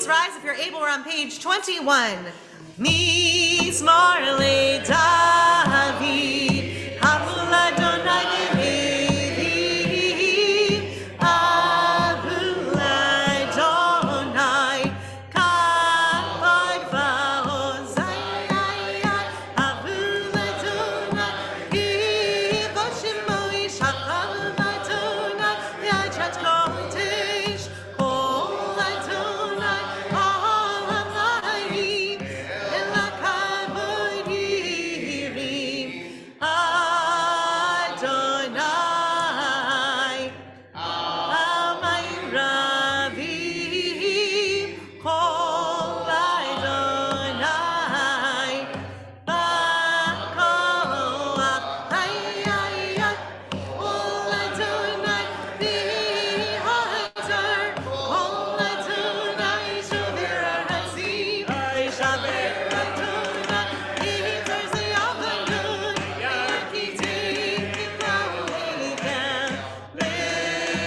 please rise if you're able. We're on page 21. Mizmor LeDavid, Havul Adonai Elohim, Havul Adonai, Kavod v'Hosea, Havul Adonai, Kivod Shemo Yishachar Adonai, Yachat Kodesh, Kol Adonai, Ha'amayim, Elakavod Yirim, Adonai, Amayim Ravim, Kol Adonai, Ba'koach, Kol Adonai, B'Hazar, Kol Adonai, Shover Hazim, Shover Adonai, Yitzhar Zeyavayun, Yakitim, Yikrawegem, Le'anon,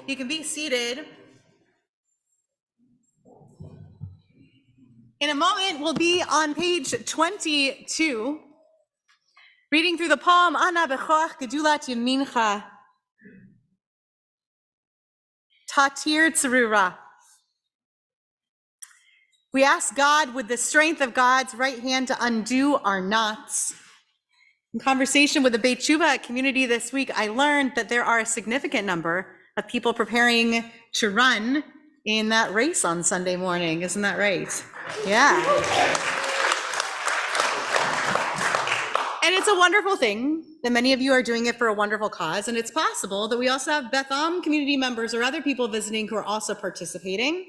You can be seated. In a moment, we'll be on page 22, reading through the poem Ana Bechoach Gedulat Yamincha, Tatir Tzarura. We ask God with the strength of God's right hand to undo our knots. In conversation with the Beit Tshuva community this week, I learned that there are a significant number of people preparing to run in that race on Sunday morning. Isn't that right? Yeah. And it's a wonderful thing that many of you are doing it for a wonderful cause. And it's possible that we also have Beth community members or other people visiting who are also participating.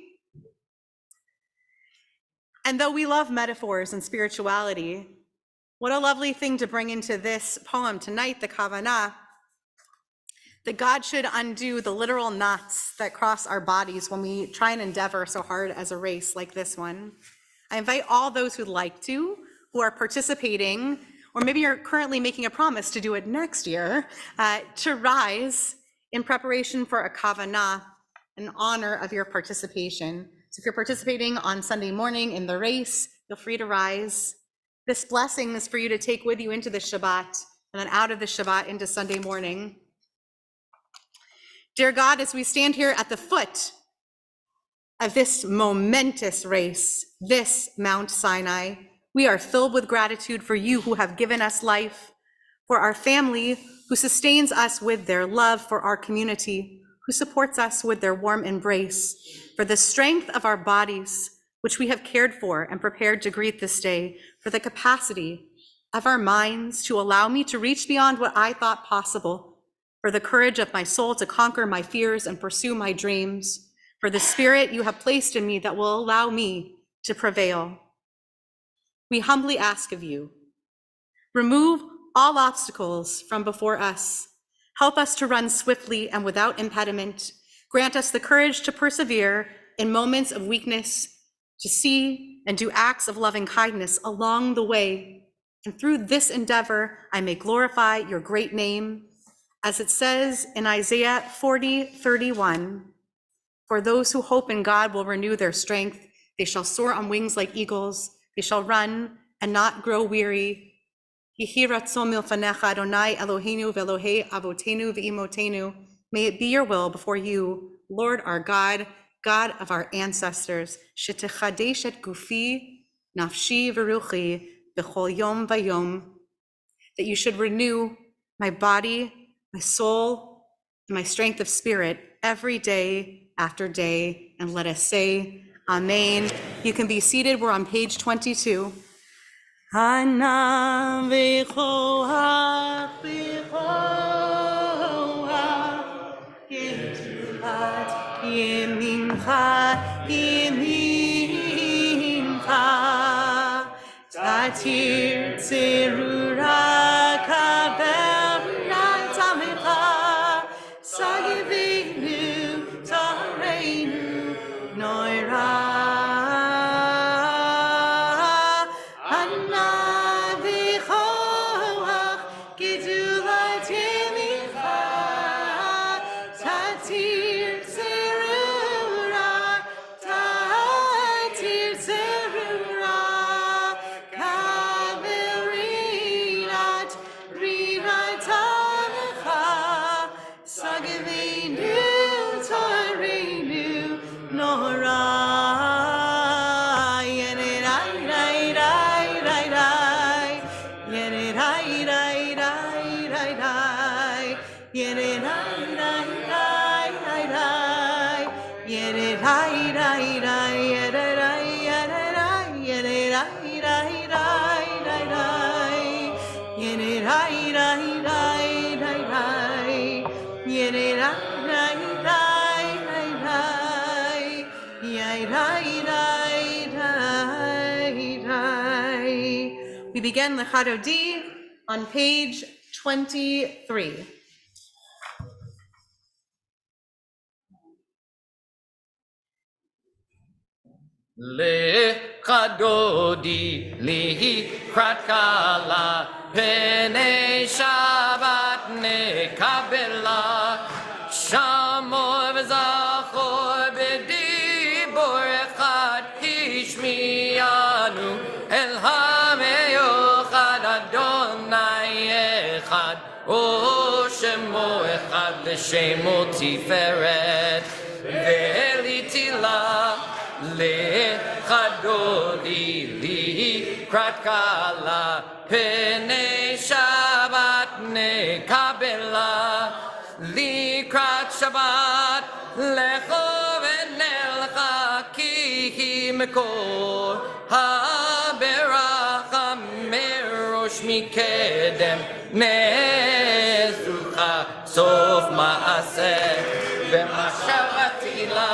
And though we love metaphors and spirituality, what a lovely thing to bring into this poem tonight, the Kavanah, that God should undo the literal knots that cross our bodies when we try and endeavor so hard as a race like this one. I invite all those who'd like to, who are participating, or maybe you're currently making a promise to do it next year, to rise in preparation for a Kavanah in honor of your participation. So if you're participating on Sunday morning in the race, feel free to rise. This blessing is for you to take with you into the Shabbat, and then out of the Shabbat into Sunday morning. Dear God, as we stand here at the foot of this momentous race, this Mount Sinai, we are filled with gratitude for you who have given us life, for our family who sustains us with their love, for our community who supports us with their warm embrace, for the strength of our bodies, which we have cared for and prepared to greet this day, for the capacity of our minds to allow me to reach beyond what I thought possible, for the courage of my soul to conquer my fears and pursue my dreams, for the spirit you have placed in me that will allow me to prevail. We humbly ask of you, remove all obstacles from before us. Help us to run swiftly and without impediment. Grant us the courage to persevere in moments of weakness, to see and do acts of loving kindness along the way. And through this endeavor, I may glorify your great name. As it says in Isaiah 40:31, for those who hope in God will renew their strength. They shall soar on wings like eagles. They shall run and not grow weary. Yehi ratzon milfanecha Adonai Eloheinu ve'Elohei avotenu ve'imotenu. May it be your will before you, Lord our God, God of our ancestors, shetechadesh et gufi, nafshi v'ruchi, b'chol yom v'yom, that you should renew my body, my soul, and my strength of spirit every day after day. And let us say, Amen. You can be seated. We're on page 22. Hana v'choach v'choach getulat yemincha yemincha tatir tzerura kaverna tamecha sagivenu tareinu noira. We begin Lechado D on page 23. Lechado di likrat kala pene Shabbat nekabela shamor v'zachor b'dibor echad hishmiyanu el hameyochad Adonai echad o shemo echad l'shemo tiferet ve'elitila Lechado di likrat kala pene Shabbat nekabela likrat Shabbat lecho v'nelcha ki mekor haberacha merosh mikedem nezucha sof maaseh v'mashavati la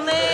Hallelujah.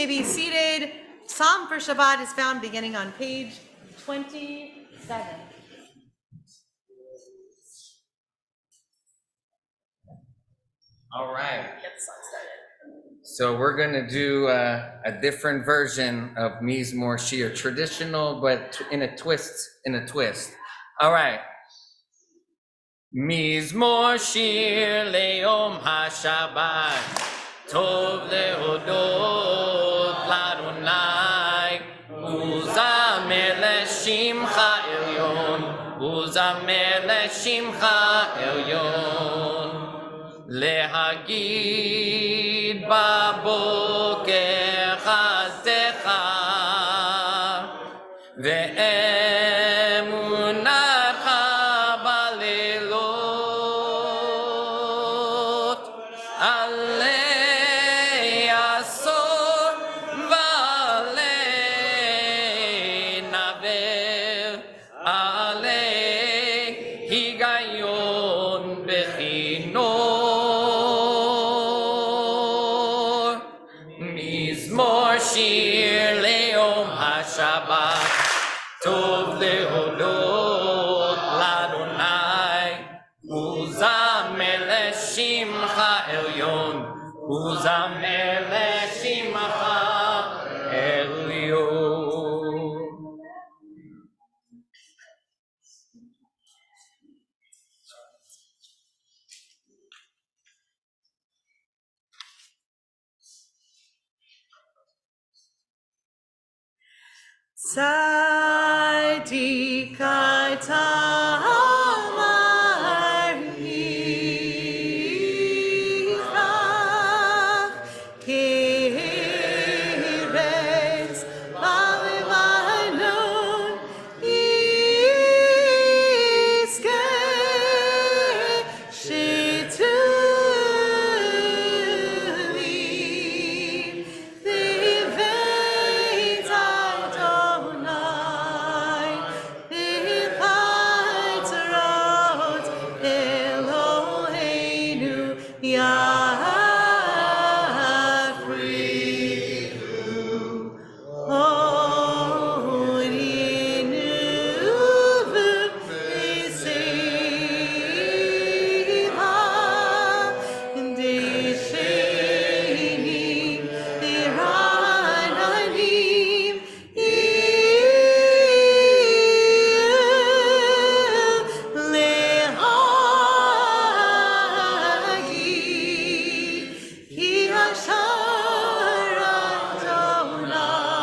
Be seated. Psalm for Shabbat is found beginning on page 27. All right. Get the song started. So we're going to do a different version of Mizmor Shir, traditional, but in a twist. All right. Mizmor Shir le'yom HaShabbat, Tov lehodot l'Adonai, uzamer le'shimcha elyon, uzamer le'shimcha elyon, lehagid baboker chazecha, ve'emunatcha balelot, alei asor v'alei naver, alei higayon bechinor, mizmor shir le'yom HaShabbat, tov lehodot l'Adonai, uzamer le'shimcha elyon, uzamer le'shimcha elyon. Tzadikai tamar hicha, kiretz b'levanon iske, shituli liveit Adonai, v'chatzarot Eloheinu yafrihu. Odinu v'seiva, desheni d'rananim lehagi, ki hashar Adonai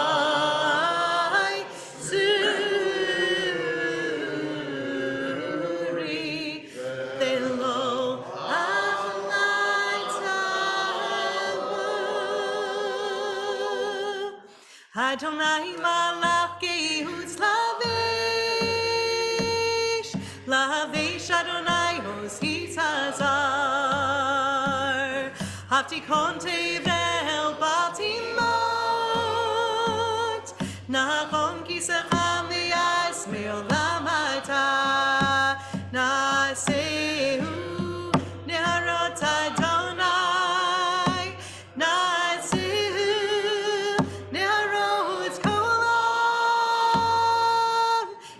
zuri, velo Adonai tavu. Adonai malach gehutz lavish, lavish Adonai hoshit hazar, haftikon tevel batimot, nachon kisacham v'yas me'olam hata, na'asehu neharot Adonai, na'asehu neharot kolam,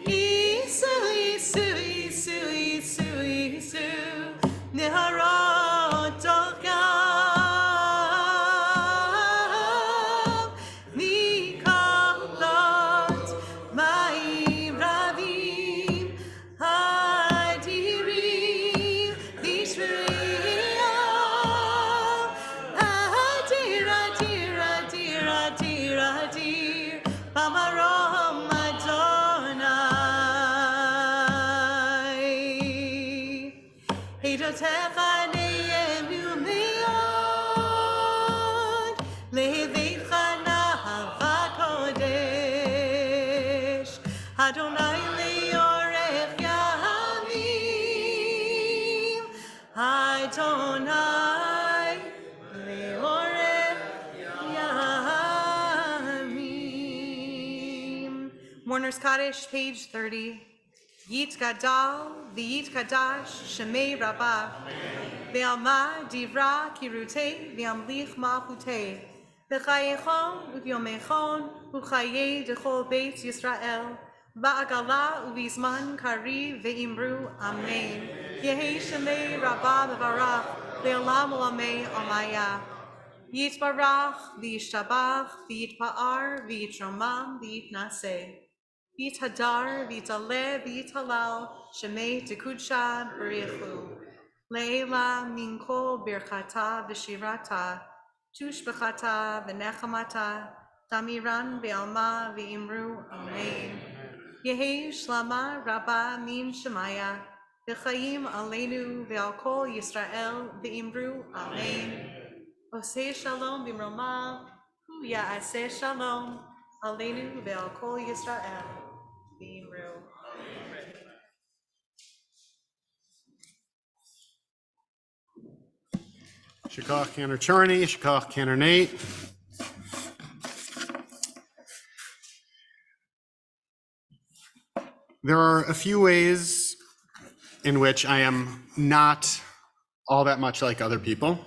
isu, isu, isu, isu, isu, neharot dokam, mikolot ma'im ravim, adirim lishviyam, adir, adir, adir, adir, adir, b'marom Adonai. Heidotecha ne'emu me'od, leveitcha na'ava kodesh, Adonai le'or Governor's Kaddish, page 30. Yit Gadal, V'yit Kadash, Shemei Rabbah. Ve'alma divra kirute, ve'amlich malchute. V'chayechon u'vyomechon, u'chaye dechol beit Yisrael. Va'agala u'vizman kari ve'imru, Amen. Yehi Shemei Rabbah v'varach, ve'olam olamei amaya. Yitbarach, v'yishtabach, v'yitpa'ar, v'yitromam, v'yitnaseh. V'yithadar, v'yitaleh, v'yitalal, shemei tekudsha b'richu. Leila minko birchata v'shirata, tushbechata v'nechamata, tamiran v'alma v'imru, Amen. Yehi shlama rabba min shemaya, v'chayim aleinu v'al kol Yisrael v'imru, Amen. Oseh shalom b'mromah, hu ya'aseh shalom, aleinu ve'al kol Yisrael, v'imru. Shakach Cantor Charney, Shakach Cantor Nate. There are a few ways in which I am not all that much like other people.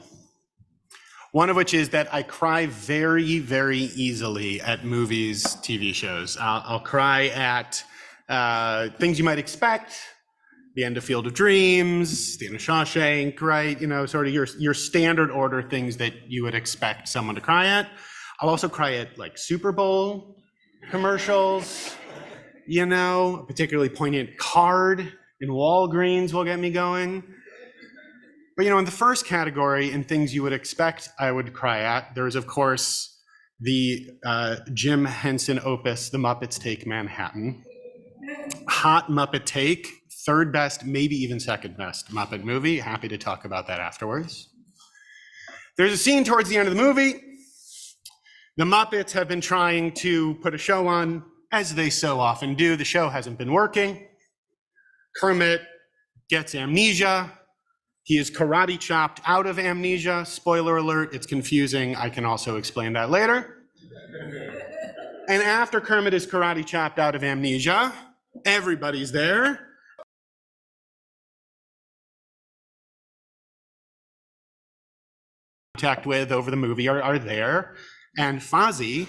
One of which is that I cry very, very easily at movies, TV shows. I'll cry at things you might expect, the end of Field of Dreams, the end of Shawshank, right? You know, sort of your standard order things that you would expect someone to cry at. I'll also cry at like Super Bowl commercials, you know, a particularly poignant card in Walgreens will get me going. But, you know, in the first category, in things you would expect I would cry at, there's, of course, the Jim Henson opus, The Muppets Take Manhattan. Hot Muppet take, third best, maybe even second best Muppet movie. Happy to talk about that afterwards. There's a scene towards the end of the movie. The Muppets have been trying to put a show on, as they so often do. The show hasn't been working. Kermit gets amnesia. He is karate chopped out of amnesia. Spoiler alert, it's confusing. I can also explain that later. And after Kermit is karate chopped out of amnesia, everybody's there. Contact with over the movie are there. And Fozzie,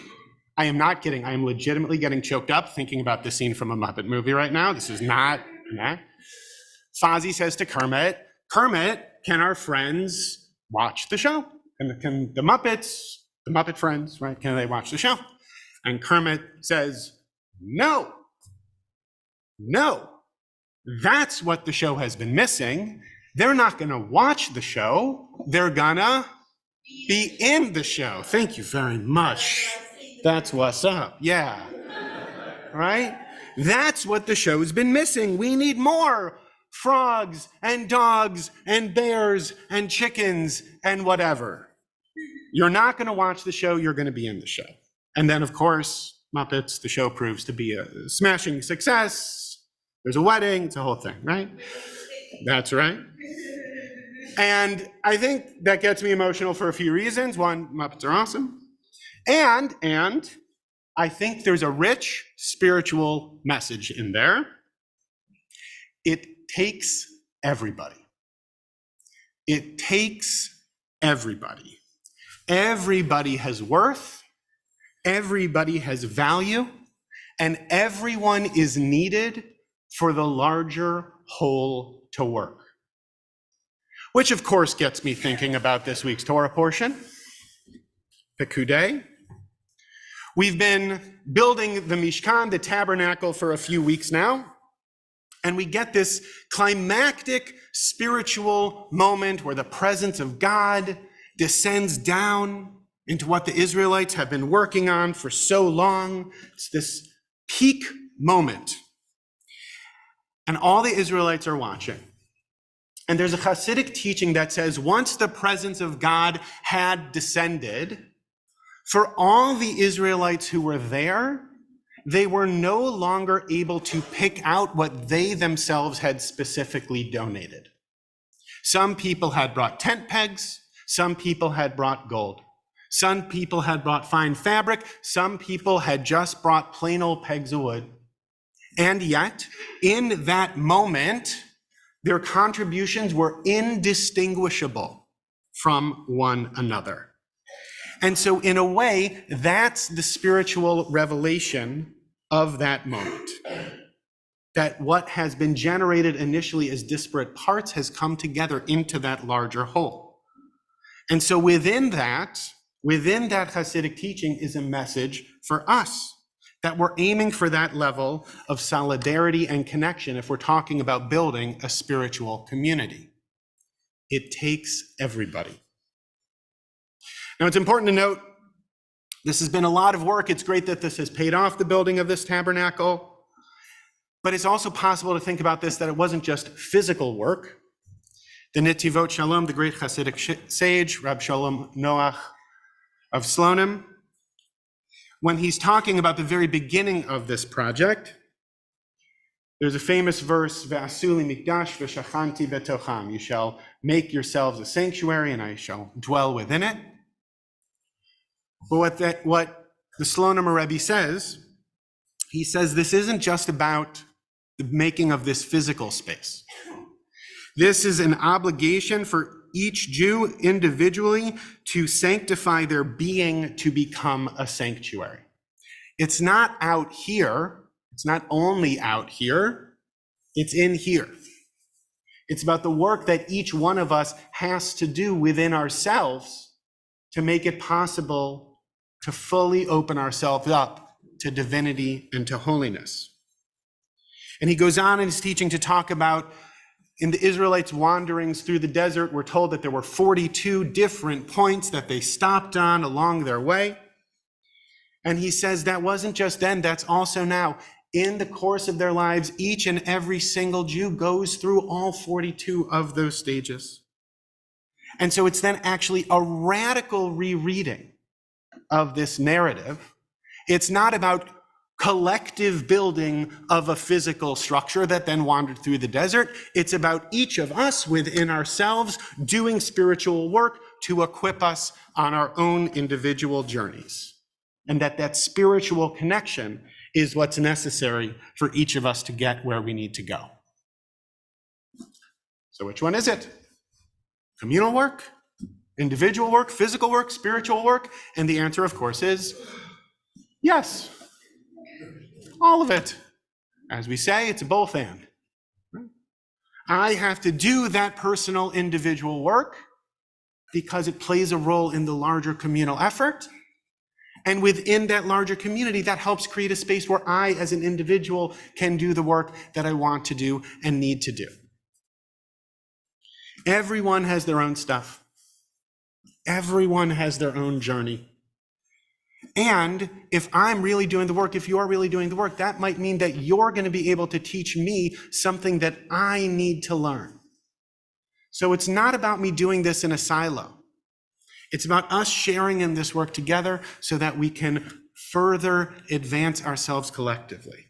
I am not kidding, I am legitimately getting choked up thinking about this scene from a Muppet movie right now. This is not, Fozzie says to Kermit, Kermit, can our friends watch the show? Can the Muppet friends, right, can they watch the show? And Kermit says, no. That's what the show has been missing. They're not gonna watch the show. They're gonna be in the show. Thank you very much. That's what's up, yeah. Right? That's what the show's been missing. We need more frogs and dogs and bears and chickens and whatever. You're not gonna watch the show, you're gonna be in the show. And then of course, Muppets, the show proves to be a smashing success. There's a wedding, it's a whole thing, right? That's right. And I think that gets me emotional for a few reasons. One, Muppets are awesome. And I think there's a rich spiritual message in there. It takes everybody. It takes everybody. Everybody has worth, everybody has value, and everyone is needed for the larger whole to work. Which of course gets me thinking about this week's Torah portion, Pekudei. We've been building the Mishkan, the tabernacle, for a few weeks now. And we get this climactic spiritual moment where the presence of God descends down into what the Israelites have been working on for so long. It's this peak moment. And all the Israelites are watching. And there's a Hasidic teaching that says once the presence of God had descended, for all the Israelites who were there, they were no longer able to pick out what they themselves had specifically donated. Some people had brought tent pegs, some people had brought gold. Some people had brought fine fabric, some people had just brought plain old pegs of wood. And yet, in that moment, their contributions were indistinguishable from one another. And so in a way, that's the spiritual revelation of that moment. That what has been generated initially as disparate parts has come together into that larger whole. And so within that Hasidic teaching is a message for us, that we're aiming for that level of solidarity and connection if we're talking about building a spiritual community. It takes everybody. Now, it's important to note, this has been a lot of work. It's great that this has paid off, the building of this tabernacle. But it's also possible to think about this, that it wasn't just physical work. The Netivot Shalom, the great Hasidic sage, Rab Shalom Noach of Slonim, when he's talking about the very beginning of this project, there's a famous verse, Ve'asuli mikdash v'shachanti betocham. You shall make yourselves a sanctuary, and I shall dwell within it. But what the Slonim Rebbe says, he says this isn't just about the making of this physical space. This is an obligation for each Jew individually to sanctify their being to become a sanctuary. It's not out here. It's not only out here. It's in here. It's about the work that each one of us has to do within ourselves to make it possible to fully open ourselves up to divinity and to holiness. And he goes on in his teaching to talk about, in the Israelites' wanderings through the desert, we're told that there were 42 different points that they stopped on along their way. And he says that wasn't just then, that's also now. In the course of their lives, each and every single Jew goes through all 42 of those stages. And so it's then actually a radical rereading of this narrative. It's not about collective building of a physical structure that then wandered through the desert. It's about each of us within ourselves doing spiritual work to equip us on our own individual journeys. And that spiritual connection is what's necessary for each of us to get where we need to go. So which one is it? Communal work, individual work, physical work, spiritual work? And the answer, of course, is yes. All of it. As we say, it's a both and. I have to do that personal individual work because it plays a role in the larger communal effort. And within that larger community, that helps create a space where I, as an individual, can do the work that I want to do and need to do. Everyone has their own stuff. Everyone has their own journey. And if I'm really doing the work, if you're really doing the work, that might mean that you're going to be able to teach me something that I need to learn. So it's not about me doing this in a silo. It's about us sharing in this work together so that we can further advance ourselves collectively.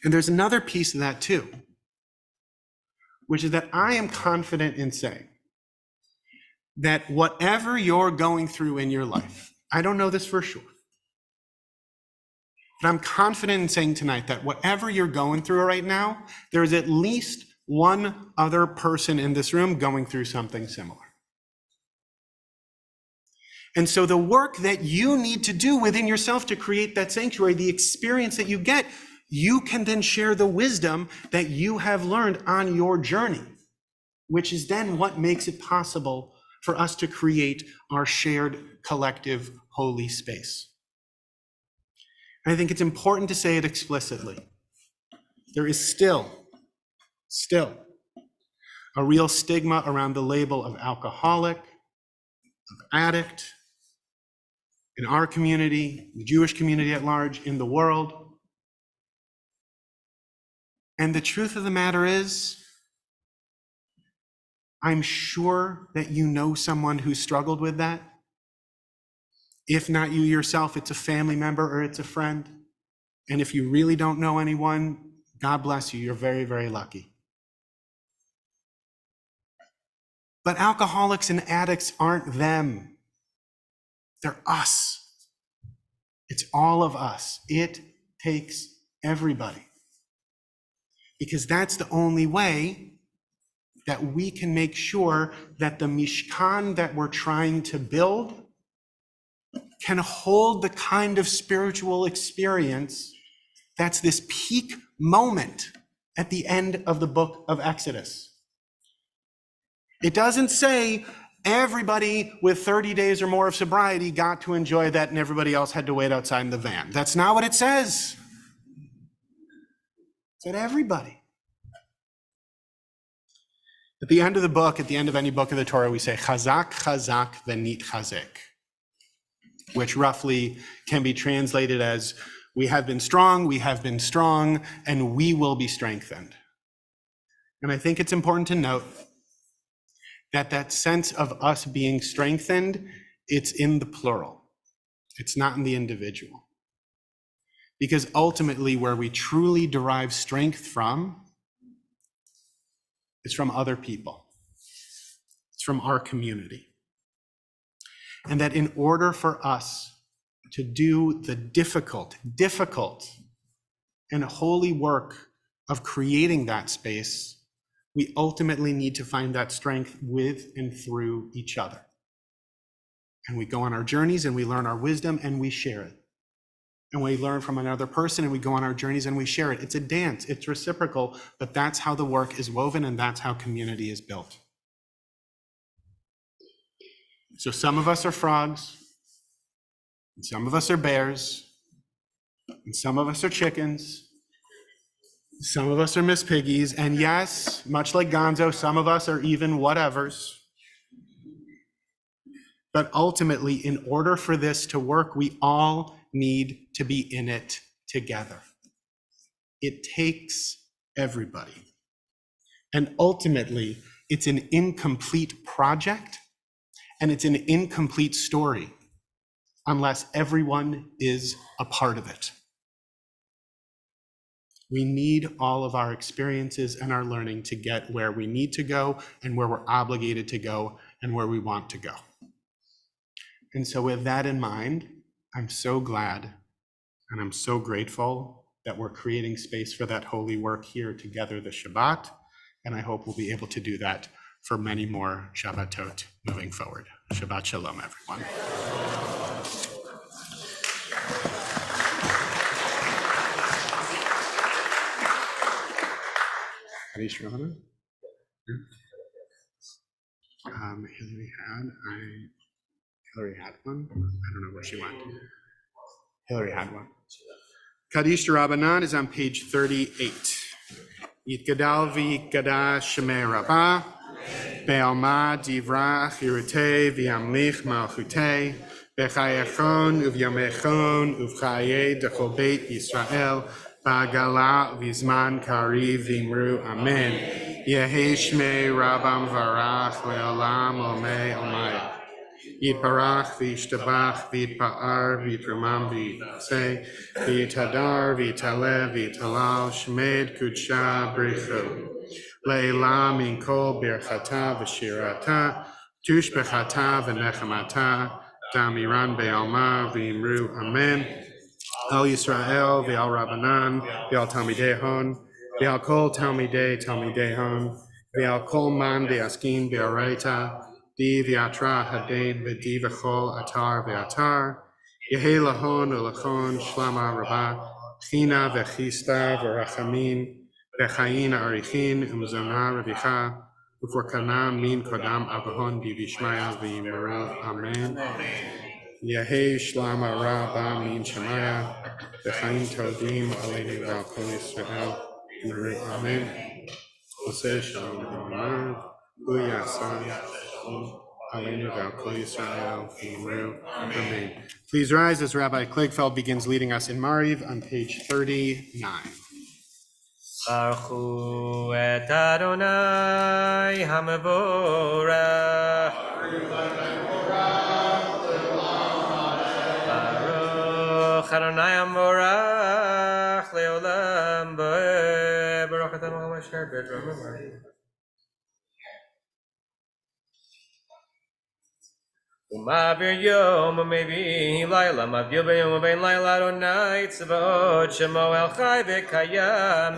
And there's another piece of that too, which is that I am confident in saying that whatever you're going through in your life, I don't know this for sure, but I'm confident in saying tonight that whatever you're going through right now, there's at least one other person in this room going through something similar. And so the work that you need to do within yourself to create that sanctuary, the experience that you get, you can then share the wisdom that you have learned on your journey, which is then what makes it possible for us to create our shared collective holy space. And I think it's important to say it explicitly. There is still a real stigma around the label of alcoholic, of addict, in our community, the Jewish community at large, in the world. And the truth of the matter is, I'm sure that you know someone who struggled with that. If not you yourself, it's a family member or it's a friend. And if you really don't know anyone, God bless you, you're very, very lucky. But alcoholics and addicts aren't them. They're us. It's all of us. It takes everybody. Because that's the only way that we can make sure that the Mishkan that we're trying to build can hold the kind of spiritual experience that's this peak moment at the end of the book of Exodus. It doesn't say everybody with 30 days or more of sobriety got to enjoy that and everybody else had to wait outside in the van. That's not what it says. It said everybody. At the end of the book, at the end of any book of the Torah, we say chazak, chazak, v'nit chazek, which roughly can be translated as we have been strong, and we will be strengthened. And I think it's important to note that that sense of us being strengthened, it's in the plural. It's not in the individual. Because ultimately, where we truly derive strength from is from other people. It's from our community. And that in order for us to do the difficult and holy work of creating that space, we ultimately need to find that strength with and through each other. And we go on our journeys and we learn our wisdom and we share it. And we learn from another person and we go on our journeys and we share it. It's a dance, it's reciprocal, but that's how the work is woven and that's how community is built. So some of us are frogs, and some of us are bears, and some of us are chickens, some of us are Miss Piggies, and yes, much like Gonzo, some of us are even whatevers. But ultimately, in order for this to work, we all need to be in it together. It takes everybody. And ultimately, it's an incomplete project and it's an incomplete story unless everyone is a part of it. We need all of our experiences and our learning to get where we need to go and where we're obligated to go and where we want to go. And so with that in mind, I'm so glad and I'm so grateful that we're creating space for that holy work here together this Shabbat. And I hope we'll be able to do that for many more Shabbatot moving forward. Shabbat Shalom, everyone. Hillary had one. I don't know where she went. Hillary had one. Kaddish Rabbanan is on page 38. Yitgadal v'yitgada shemei rabbah, be'alma divra chirutei v'yamlich malchutei, b'chayachon uvyamechon uvchaye dechol beit Yisrael, ba'gala v'zman kari v'imru amen. Yehi shmei rabbam varach le'olam omei omaya. Yitbarach v'yishtabach v'yitpa'ar v'yitramam v'yitse v'yitadar v'yitaleh v'yitalal shmed kudsha brichu le'ila min kol birchata v'shirata tush bechata v'nechamata damiran be'alma v'imru amen al Yisrael v'al Rabbanan v'al Talmidei v'al kol Talmidei Hon v'al kol man de'askin be'oraita Di v'atra hadain v'di v'chol atar v'atar Yehi lahon ulachon shlama rabah China v'chista v'rachamin v'chayin arichin umzona rabicha U'forkana min kodam avahon di v'ishmaya v'yimeru amen Yehi shlama rabah min shemaya v'chayin todim aleinu v'al kol Yisrael yimeru amen Oseh shalom v'amar U'yasan Amen. Please rise as Rabbi Kligfeld begins leading us in Mariv on page 39. Baruch et Adonai HaMevorach. Baruch Adonai HaMevorach Leolam Bo'eh. Baruch Atam HaMasher B'Dramim. ומעביר יום ומביא לילה, מבדיל ביום ובין לילה אדוני צבאות, שמו אל חי וקיים,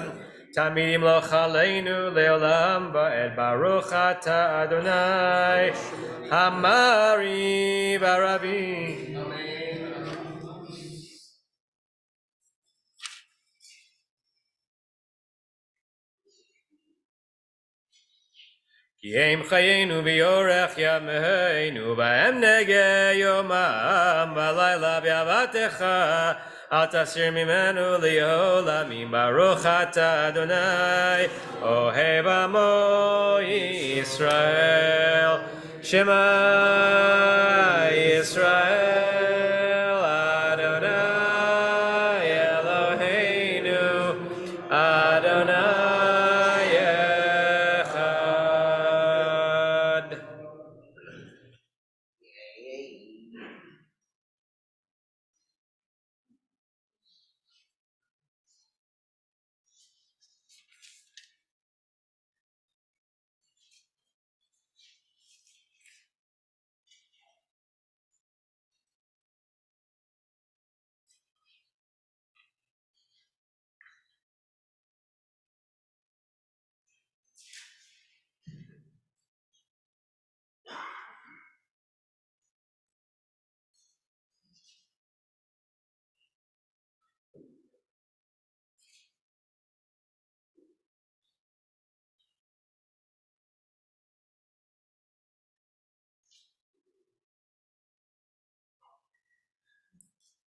תמיד ימלוך עלינו לעולם ועד. ברוך אתה אדוני המרי ברבי. כי הם חיינו ויורך ימינו, בהם נגע יומם ולילה באהבתך, אל תסיר ממנו לעולמים. ברוך אתה אדוני אוהב עמו ישראל, שמע ישראל אדוני אלוהינו אדוני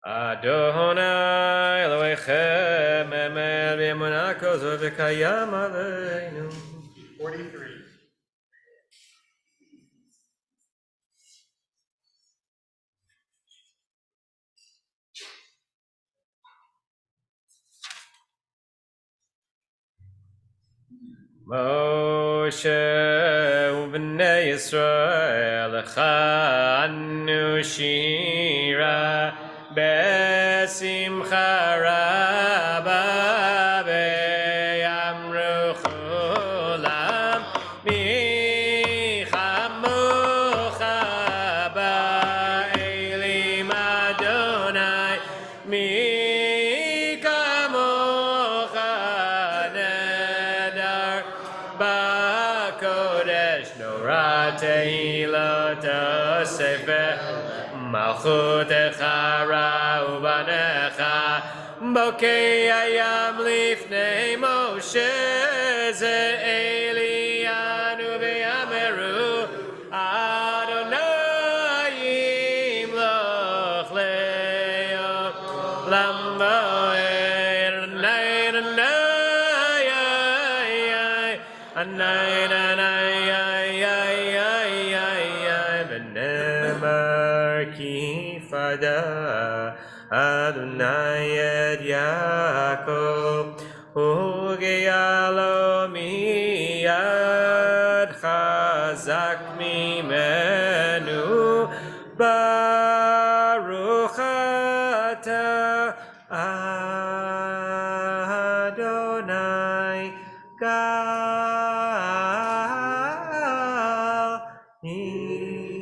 אדוני אלוהיכם אמת באמונה כזאת וקיים עלינו. 43. משה ובני ישראל הכנו שירה בשמחה רבה ויאמרו כולם מי כמוך באלים אדוני, מי כמוך נדר בקודש. נורא תהילות הספר מלכותך רעו בניך, בוקע ים לפני משה זה אלינו ויאמרו אדוני ימלוך לעולם ועד. ונאמר כי פדה אדוני את יעקב וגאה לו מיד חזק ממנו. ברוך אתה אדוני גאל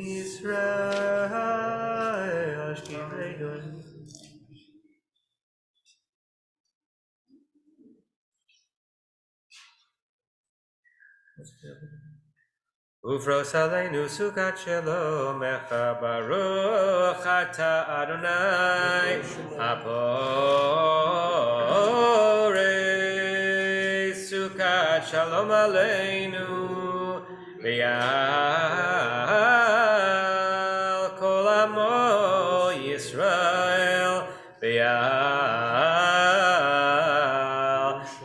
ישראל אשכיבנו. ופרוס עלינו סוכת שלומך. ברוך אתה אדוני הפורש סוכת שלום עלינו ועל כל עמו ישראל ועל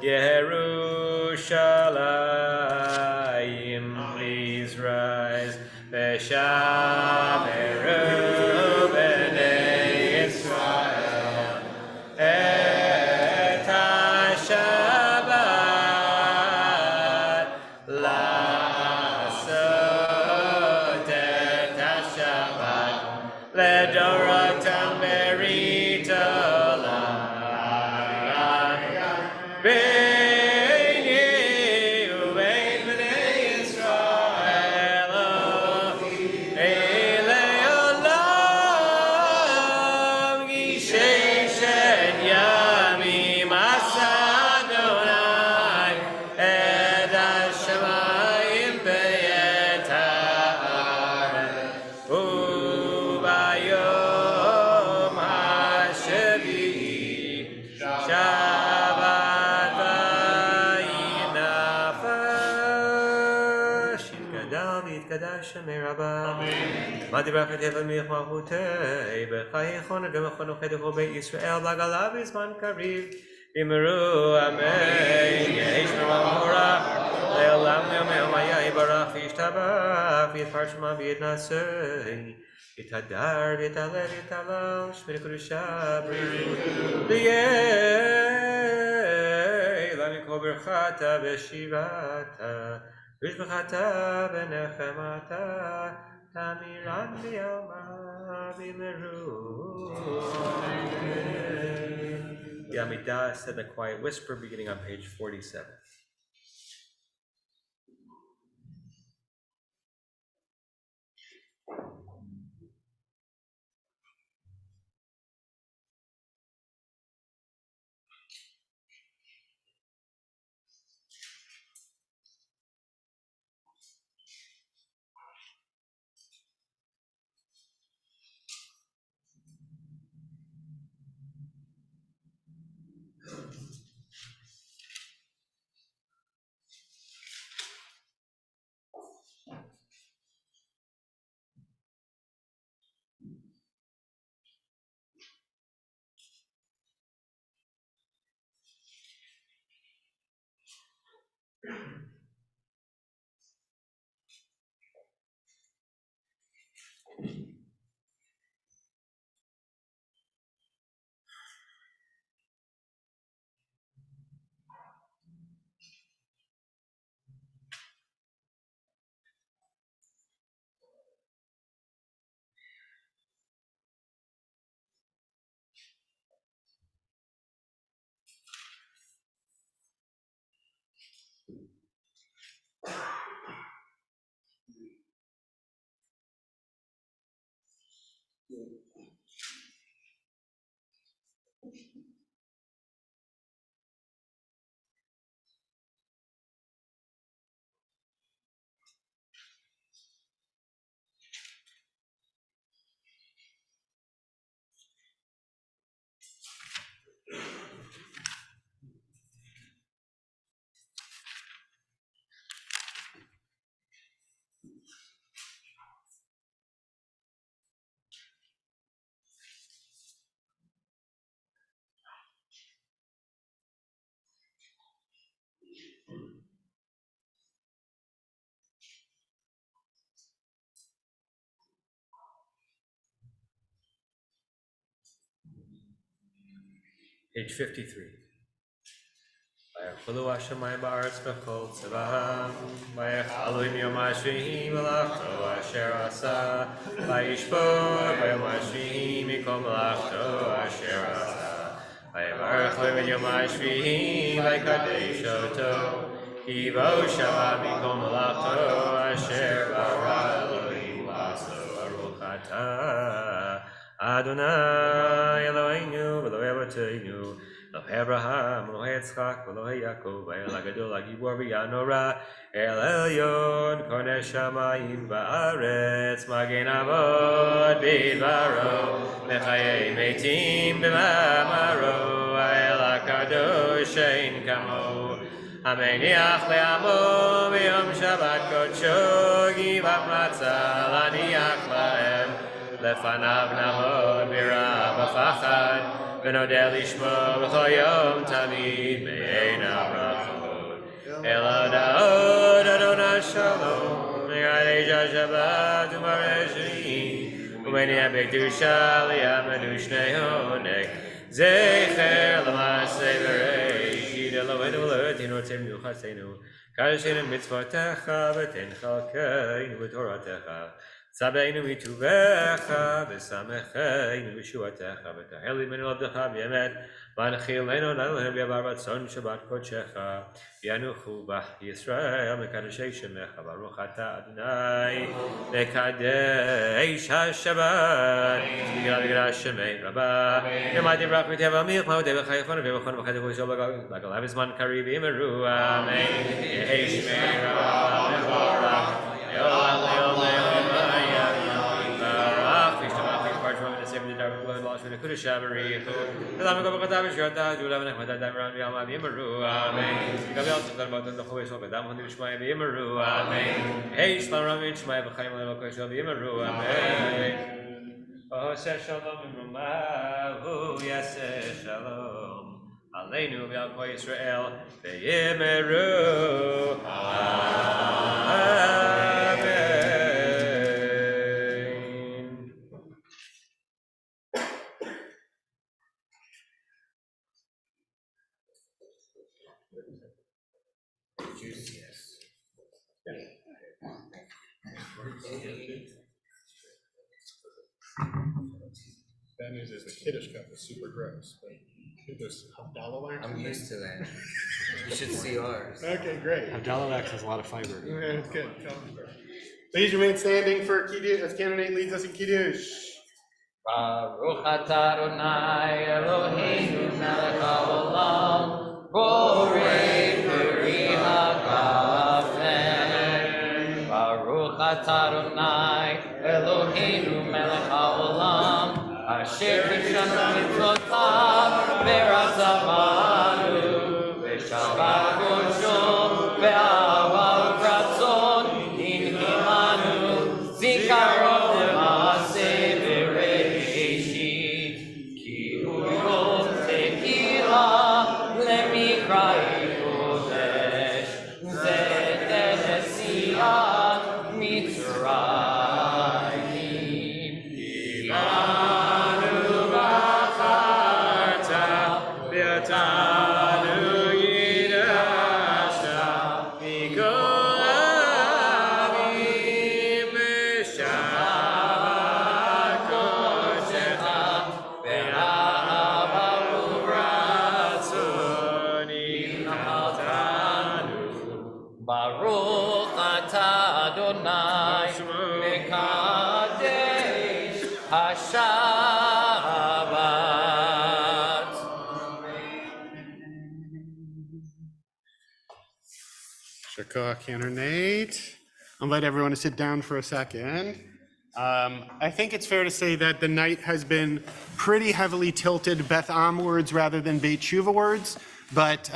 ירושלים. Please rise ושמרו בני ישראל את השבת, לעשות את השבת לדורותם ברית עולם. ביני ובין בני ישראל אלה ויתקדש שמי רבה. מה דברך תבל מלך מלכותי, בחייכון גם חנוכי בית ישראל בעגלה בזמן קריב. אמרו אמן, יהי שמו מבורך, לעולם יום היה יברך וישתבח, ויתפאר שמו ויתנשא, יתהדר ויתהלל ויתהלל, שמי לקדושה בריאות, ויהי למקום ברכתה ושיבתה, ושבחתה ונחמתה, תמירן בימה במהרו. The Amidah said in a quiet whisper beginning on page 47. Page 53. Vayacholu Hashemayim ba'aretz b'chol tzevaham, Vayachalu im yom hashvi'i melachto asher asa, Vayishbor b'yom hashvi'i mikol melachto asher asa, Vayavarech lo yom hashvi'i vaykadesh oto, Ki bo shama mikol melachto asher bara Elohim laso baruch atah. Adonai Eloheinu v'Elohei Avotenu Elohei Abraham Elohei Yitzchak v'Elohei Yaakov El HaGadol HaGibor v'Yanora El Elyon Koneh Shamayim Ba'aretz Magen Avot Bidvaro Mechayei Meitim B'mamaro El HaKadosh Ein Kamo Hameniach Le'amo B'yom Shabbat Kodsho Givam Ratzah Laniach Lahem לפניו נעמוד ביראה ופחד ונודה לשמו בכל יום תמיד מעין הברכות אל הודעות אדוני שלום מגדש השבת ומרשני ומניע בקדושה לימדו שני עונג זכר למעשה בראשית אלוהינו ולארתנו רוצים חסנו קדשנו מצוותיך ותן חלקנו בתורתך צבנו מטובך ושמחנו בישועתך ותהל ממנו עבדך באמת והנחילנו לנו ביעבר רצון שבת קודשך ינוחו בך ישראל מקדשי שמך ברוך אתה אדוני מקדש השבת בגלל שמי רבה ימד יברך מטבע מלך וחייכון ובכון וחדך וישול בגלה בזמן קריב אמרו אמן יהי שמי רבה מבורך לעולם לעולם Kudish Abarichu, the Lamaka Shata, Julavana, Damran, Yama, Bimaru, Amen. Gabriel Sakarmatan, the Holy Soka, Damon, Ishmael, Bimaru, Amen. Hey, Slaramich, my Bakaim, Lokasha, Bimaru, Amen. Oh, Shalom, Rumahu, yes, Shalom. Aleinu, Yalko Israel, Bimaru, Amen. Bad news is the Kiddush cup is super gross, but there's Havdalah wax. I'm used to that. You should see ours. Okay, great. Havdalah wax has a lot of fiber. Yeah, that's good. Please remain standing for Kiddush as candidate leads us in Kiddush. Baruch atah Adonai Eloheinu melech haolam, borei peri hagafen. Baruch atah Adonai Eloheinu melech haolam, asher kishanu mitzvotav v'ratzavanu, v'shabbat kodsho v'ahava v'ratzon inhimanu, zikaron le'maseh v'reishit, ki hu yom tekilah lemikrai kodesh, zeh nesiat Mitzrayim. Ilanu b'charta v'atanu yidasha mikol avim b'shabbat kodeshecha v'ahava u'ratzon inatanu. Baruch atah Adonai mekadesh haShabbat. Shakah, Cantor Nate. I'll invite everyone to sit down for a second. I think it's fair to say that the night has been pretty heavily tilted Beth Am-wards rather than Beit Tshuva-wards, but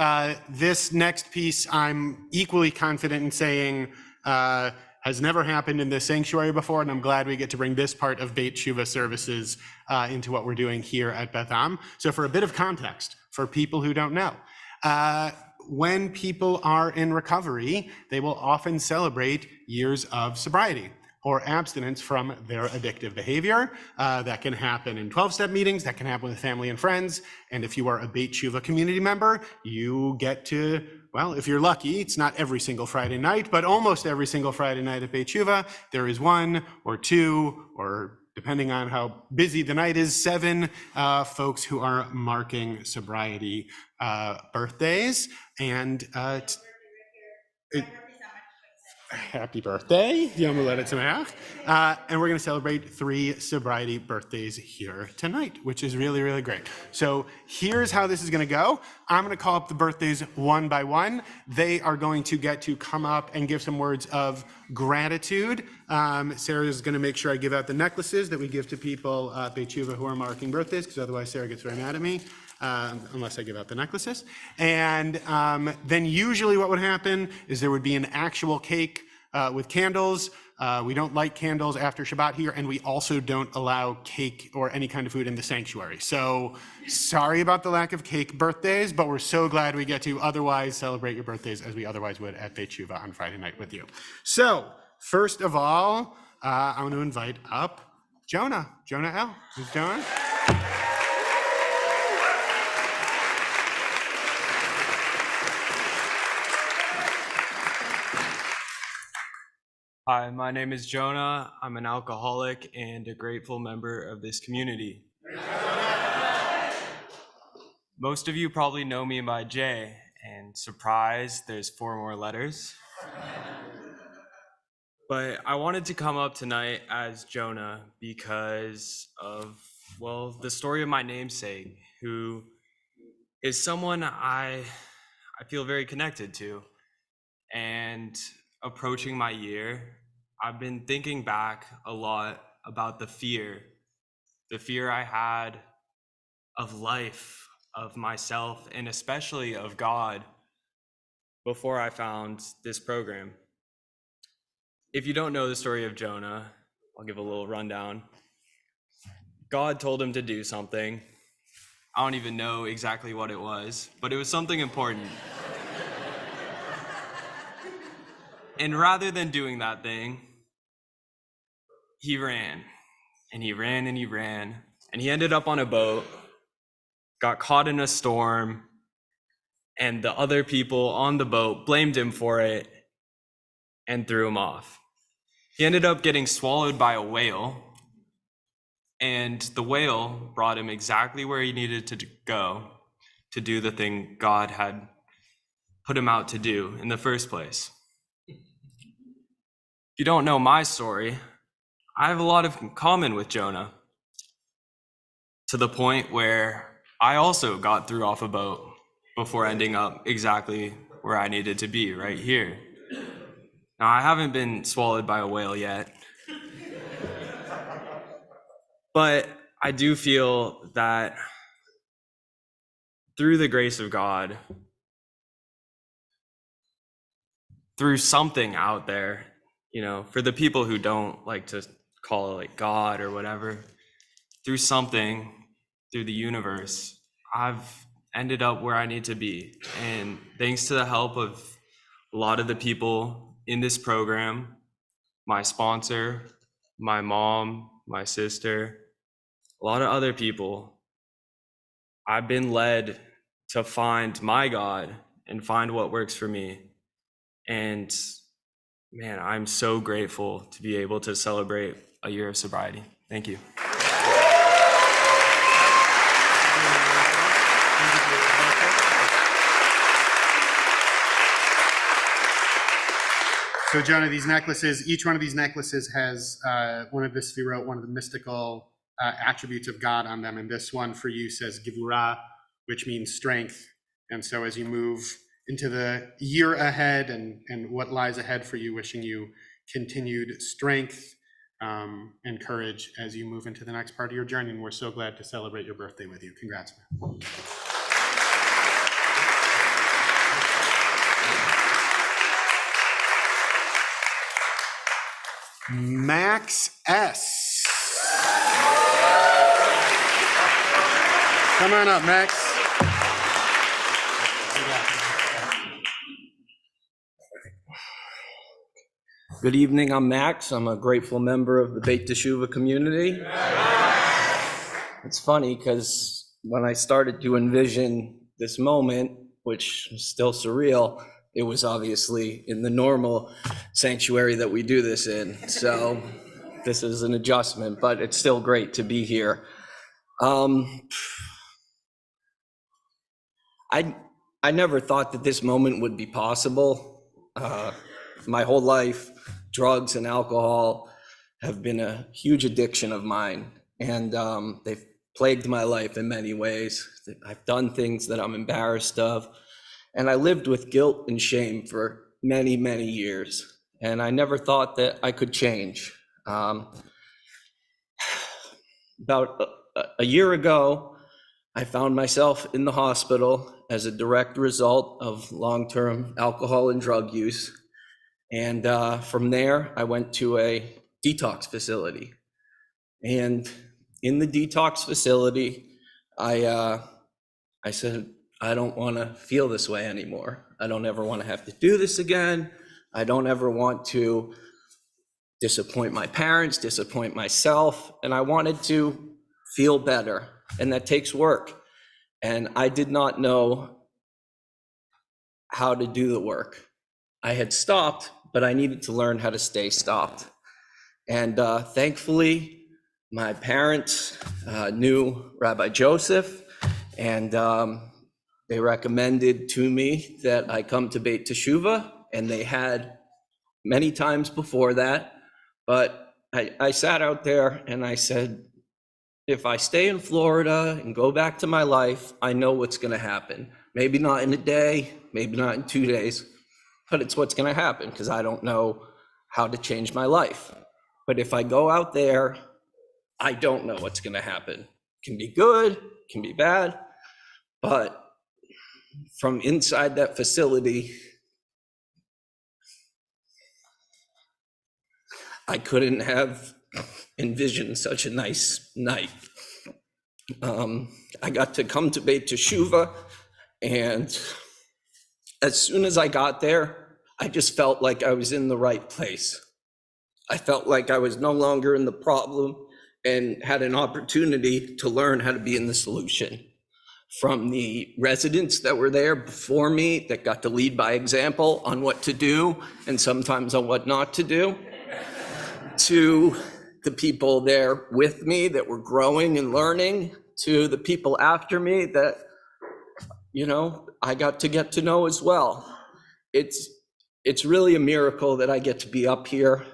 this next piece I'm equally confident in saying has never happened in this sanctuary before, and I'm glad we get to bring this part of Beit Tshuva services into what we're doing here at Beth Am. So for a bit of context, for people who don't know, when people are in recovery, they will often celebrate years of sobriety or abstinence from their addictive behavior. That can happen in 12-step meetings, that can happen with family and friends, and if you are a Beit Tshuva community member, you get to, well, if you're lucky, it's not every single Friday night, but almost every single Friday night at Beit Tshuva, there is one or two, or depending on how busy the night is, 7 folks who are marking sobriety birthdays. And happy birthday, Yom Haledet Sameach. And we're going to celebrate 3 sobriety birthdays here tonight, which is really, really great. So here's how this is going to go. I'm going to call up the birthdays one by one. They are going to get to come up and give some words of gratitude. Sarah is going to make sure I give out the necklaces that we give to people at Beit Tshuva who are marking birthdays, because otherwise Sarah gets very mad at me. Unless I give out the necklaces. And then usually what would happen is there would be an actual cake with candles. We don't light candles after Shabbat here, and we also don't allow cake or any kind of food in the sanctuary. So sorry about the lack of cake birthdays, but we're so glad we get to otherwise celebrate your birthdays as we otherwise would at Beit Tshuva on Friday night with you. So first of all, I want to invite up Jonah. Jonah L. Who's Jonah? Hi, my name is Jonah. I'm an alcoholic and a grateful member of this community. Most of you probably know me by J, and surprise, there's 4 more letters. But I wanted to come up tonight as Jonah because of, well, the story of my namesake, who is someone I feel very connected to. And approaching my year, I've been thinking back a lot about the fear I had of life, of myself, and especially of God before I found this program. If you don't know the story of Jonah, I'll give a little rundown. God told him to do something. I don't even know exactly what it was, but it was something important. And rather than doing that thing, he ran, and he ran, and he ran, and he ended up on a boat, got caught in a storm, and the other people on the boat blamed him for it and threw him off. He ended up getting swallowed by a whale, and the whale brought him exactly where he needed to go to do the thing God had put him out to do in the first place. If you don't know my story, I have a lot in common with Jonah, to the point where I also got thrown off a boat before ending up exactly where I needed to be, right here. Now, I haven't been swallowed by a whale yet, but I do feel that through the grace of God, through something out there, for the people who don't like to call it like God or whatever, through something, through the universe, I've ended up where I need to be. And thanks to the help of a lot of the people in this program, my sponsor, my mom, my sister, a lot of other people, I've been led to find my God and find what works for me. And man, I'm so grateful to be able to celebrate a year of sobriety. Thank you. So Jonah, these necklaces, each one of these necklaces has one of the sefirot, one of the mystical attributes of God on them. And this one for you says Gevurah, which means strength. And so as you move into the year ahead and what lies ahead for you, wishing you continued strength and courage as you move into the next part of your journey. And we're so glad to celebrate your birthday with you. Congrats, man. Max S. Come on up, Max. Good evening, I'm Max. I'm a grateful member of the Beit Teshuvah community. It's funny because when I started to envision this moment, which is still surreal, it was obviously in the normal sanctuary that we do this in. So this is an adjustment, but it's still great to be here. I never thought that this moment would be possible. My whole life, drugs and alcohol have been a huge addiction of mine, and they've plagued my life in many ways. I've done things that I'm embarrassed of, and I lived with guilt and shame for many, many years, and I never thought that I could change. About a year ago, I found myself in the hospital as a direct result of long-term alcohol and drug use. And from there, I went to a detox facility. And in the detox facility, I said, I don't want to feel this way anymore. I don't ever want to have to do this again. I don't ever want to disappoint my parents, disappoint myself. And I wanted to feel better. And that takes work. And I did not know how to do the work. I had stopped, but I needed to learn how to stay stopped. And thankfully, my parents knew Rabbi Joseph, and they recommended to me that I come to Beit Teshuvah, and they had many times before that. But I sat out there and I said, if I stay in Florida and go back to my life, I know what's going to happen. Maybe not in a day, maybe not in 2 days, but it's what's going to happen because I don't know how to change my life. But if I go out there, I don't know what's going to happen. can be good, can be bad, but from inside that facility, I couldn't have envisioned such a nice night. I got to come to Beit Teshuvah, and as soon as I got there, I just felt like I was in the right place. I felt like I was no longer in the problem and had an opportunity to learn how to be in the solution. From the residents that were there before me that got to lead by example on what to do and sometimes on what not to do, to the people there with me that were growing and learning, to the people after me that, I got to know as well. It's really a miracle that I get to be up here.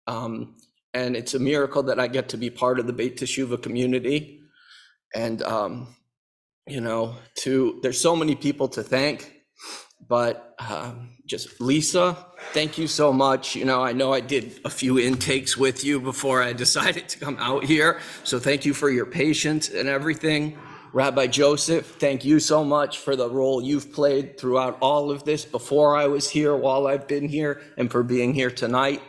And it's a miracle that I get to be part of the Beit Teshuvah community. And, there's so many people to thank, but just Lisa, thank you so much. I know I did a few intakes with you before I decided to come out here. So thank you for your patience and everything. Rabbi Joseph, thank you so much for the role you've played throughout all of this before I was here, while I've been here, and for being here tonight.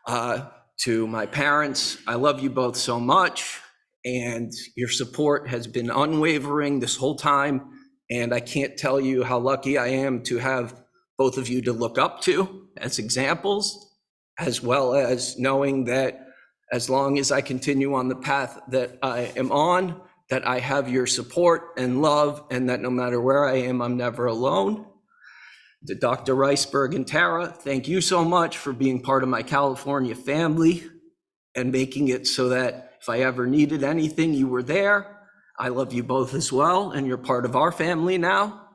To my parents, I love you both so much, and your support has been unwavering this whole time, and I can't tell you how lucky I am to have both of you to look up to as examples, as well as knowing that as long as I continue on the path that I am on, that I have your support and love, and that no matter where I am, I'm never alone. To Dr. Reisberg and Tara, thank you so much for being part of my California family and making it so that if I ever needed anything, you were there. I love you both as well, and you're part of our family now.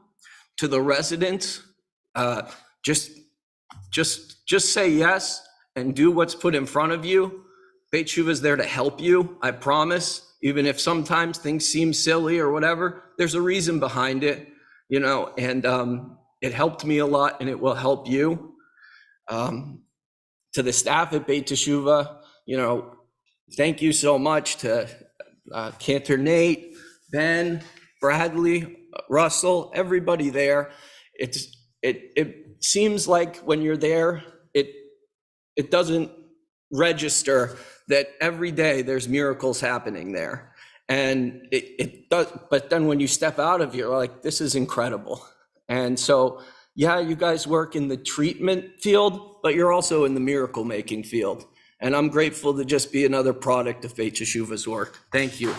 To the residents, just say yes and do what's put in front of you. Beit Teshuvah is there to help you, I promise. Even if sometimes things seem silly or whatever, there's a reason behind it, and it helped me a lot, and it will help you. To the staff at Beit Teshuvah, thank you so much. To Cantor Nate, Ben, Bradley, Russell, everybody there. It seems like when you're there, it doesn't register that every day there's miracles happening there. And it does, but then when you step out of it, you're like, this is incredible. And so, yeah, you guys work in the treatment field, but you're also in the miracle making field. And I'm grateful to just be another product of Beit Teshuvah's work. Thank you.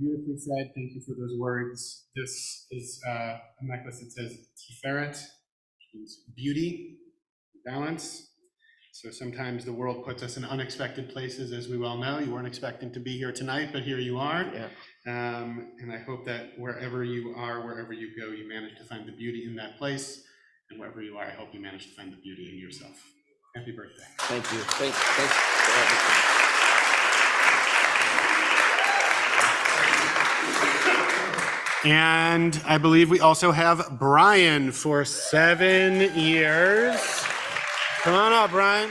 Beautifully said. Thank you for those words. This is a necklace that says Tiferet, which means beauty, balance. So sometimes the world puts us in unexpected places, as we well know. You weren't expecting to be here tonight, but here you are. Yeah. And I hope that wherever you are, wherever you go, you manage to find the beauty in that place. And wherever you are, I hope you manage to find the beauty in yourself. Happy birthday. Thank you. Thanks for everything. And I believe we also have Brian for 7 years. Come on up, Brian.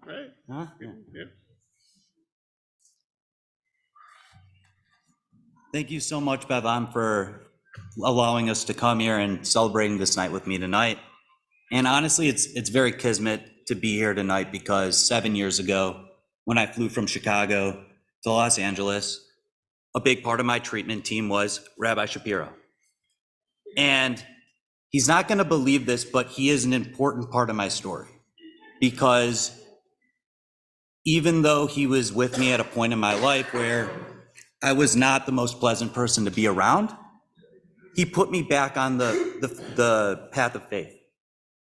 Right? Huh? Yeah. Thank you so much, Bevan, for allowing us to come here and celebrating this night with me tonight. And honestly, it's very kismet to be here tonight, because 7 years ago, when I flew from Chicago to Los Angeles, a big part of my treatment team was Rabbi Shapiro. And he's not going to believe this, but he is an important part of my story, because even though he was with me at a point in my life where I was not the most pleasant person to be around, he put me back on the path of faith.